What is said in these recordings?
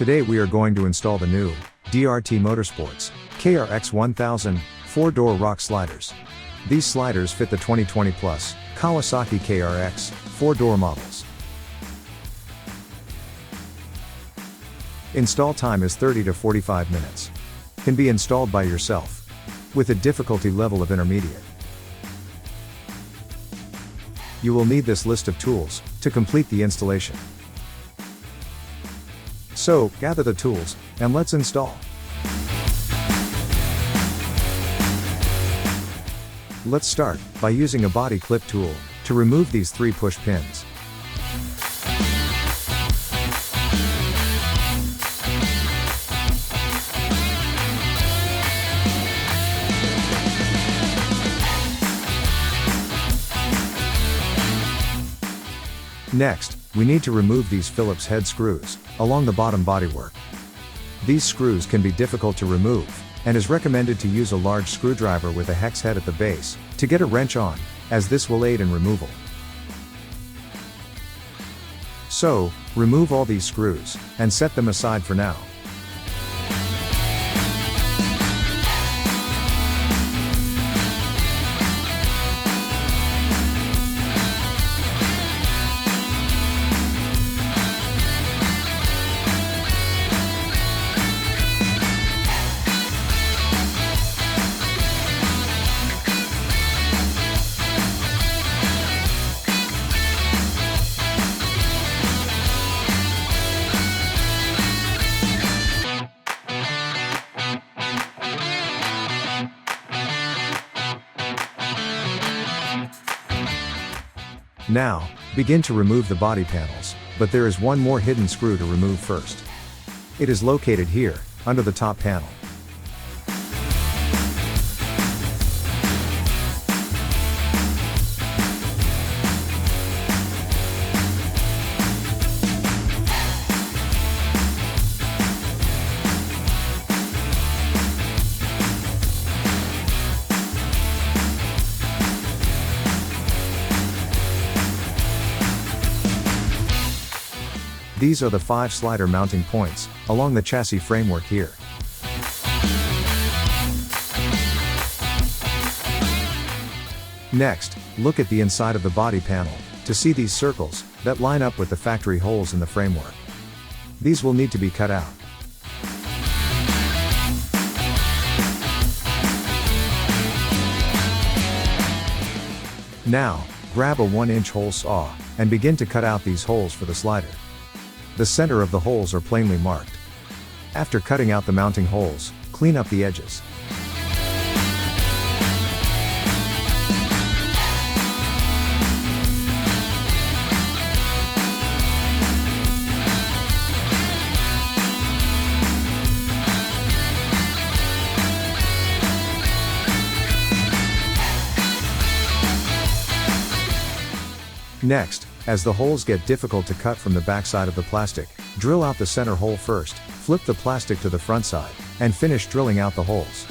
Today we are going to install the new DRT Motorsports KRX 1000 4-door rock sliders. These sliders fit the 2020 Plus Kawasaki TERYX 4-door models. Install time is 30 to 45 minutes. Can be installed by yourself with a difficulty level of intermediate. You will need this list of tools to complete the installation. So, gather the tools, and let's install. Let's start by using a body clip tool to remove these 3 push pins. Next, we need to remove these Phillips head screws along the bottom bodywork. These screws can be difficult to remove, and is recommended to use a large screwdriver with a hex head at the base to get a wrench on, as this will aid in removal. So, remove all these screws and set them aside for now. Now, begin to remove the body panels, but there is one more hidden screw to remove first. It is located here, under the top panel. These are the 5 slider mounting points along the chassis framework here. Next, look at the inside of the body panel to see these circles that line up with the factory holes in the framework. These will need to be cut out. Now, grab a 1-inch hole saw and begin to cut out these holes for the slider. The center of the holes are plainly marked. After cutting out the mounting holes, clean up the edges. Next, as the holes get difficult to cut from the backside of the plastic, drill out the center hole first, flip the plastic to the front side, and finish drilling out the holes.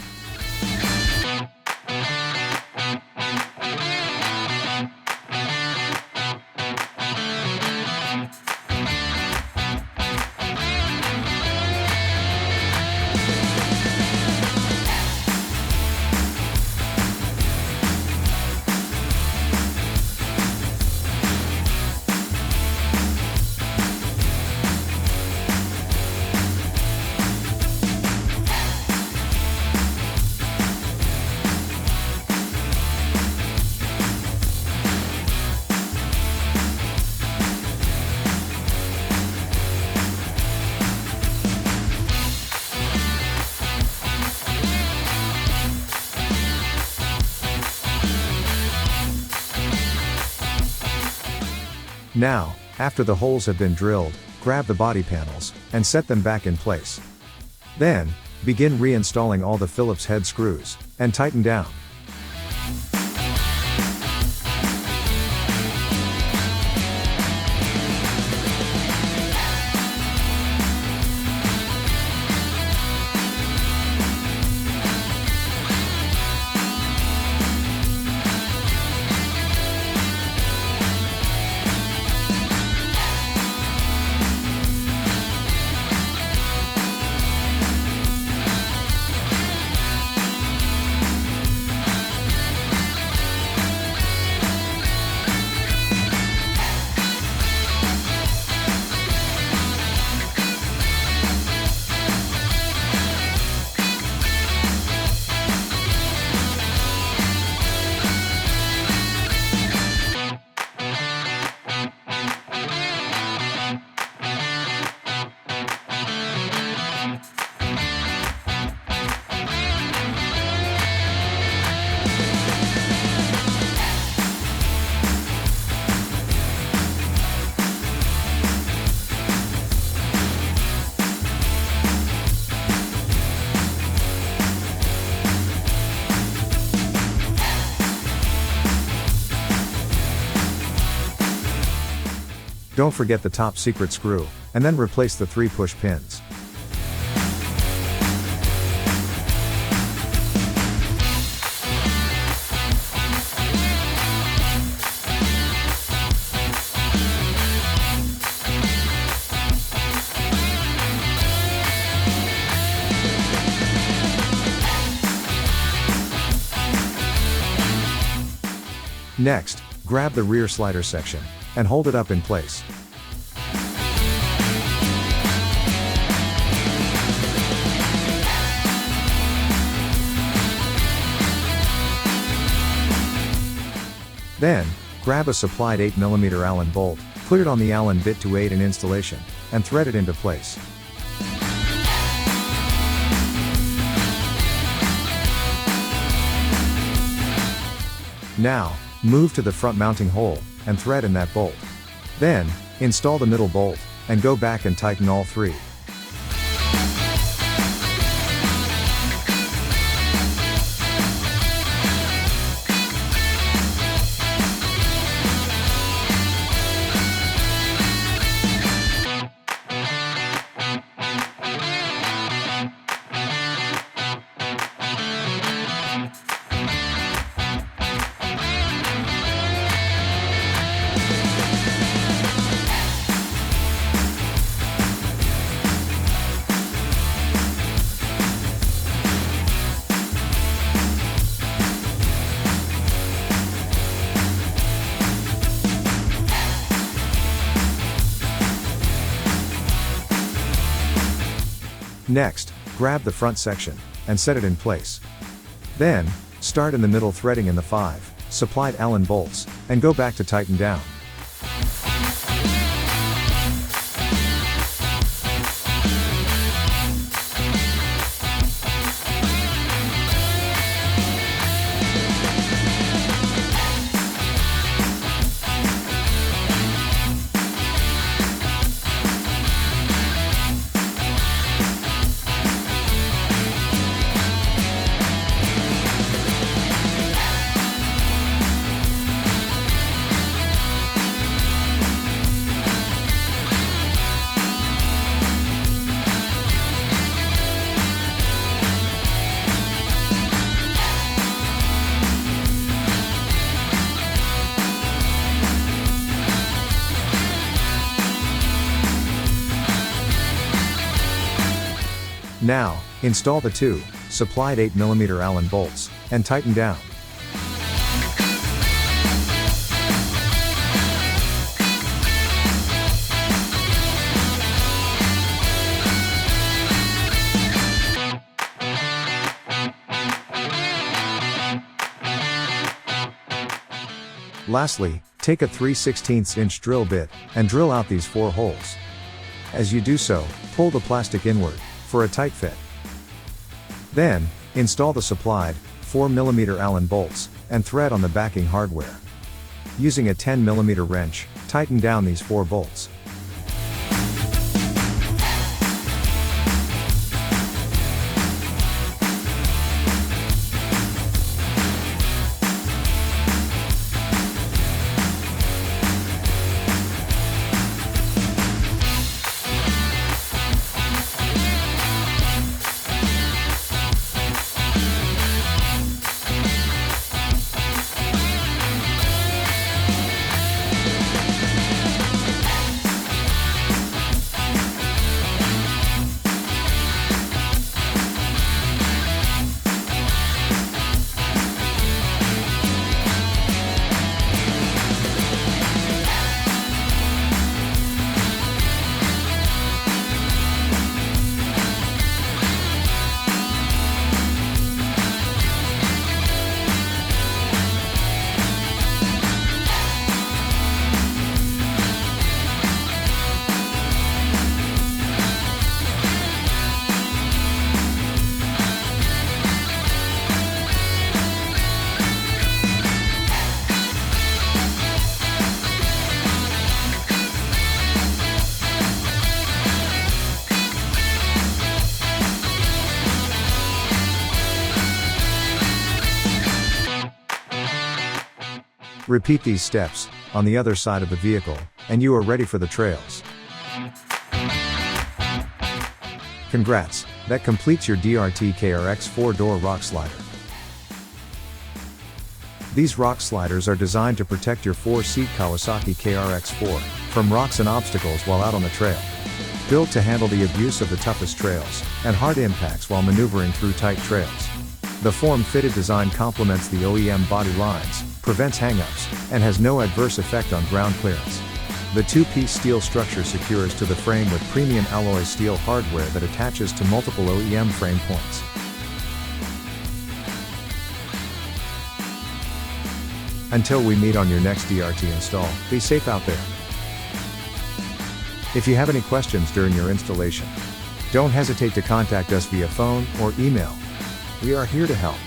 Now, after the holes have been drilled, grab the body panels and set them back in place. Then, begin reinstalling all the Phillips head screws and tighten down. Don't forget the top secret screw, and then replace the 3 push pins. Next, grab the rear slider section, and hold it up in place. Then, grab a supplied 8mm Allen bolt, put it on the Allen bit to aid in installation, and thread it into place. Now, move to the front mounting hole, and thread in that bolt. Then, install the middle bolt, and go back and tighten all 3. Next, grab the front section, and set it in place. Then, start in the middle threading in the 5 supplied Allen bolts, and go back to tighten down. Now, install the 2 supplied 8mm Allen bolts, and tighten down. Lastly, take a 3/16" drill bit, and drill out these 4 holes. As you do so, pull the plastic inward, for a tight fit. Then, install the supplied 4mm Allen bolts, and thread on the backing hardware. Using a 10mm wrench, tighten down these 4 bolts. Repeat these steps, on the other side of the vehicle, and you are ready for the trails. Congrats, that completes your DRT KRX 4-door rock slider. These rock sliders are designed to protect your 4-seat Kawasaki KRX4 from rocks and obstacles while out on the trail. Built to handle the abuse of the toughest trails and hard impacts while maneuvering through tight trails. The form-fitted design complements the OEM body lines, prevents hang-ups, and has no adverse effect on ground clearance. The two-piece steel structure secures to the frame with premium alloy steel hardware that attaches to multiple OEM frame points. Until we meet on your next DRT install, be safe out there. If you have any questions during your installation, don't hesitate to contact us via phone or email. We are here to help.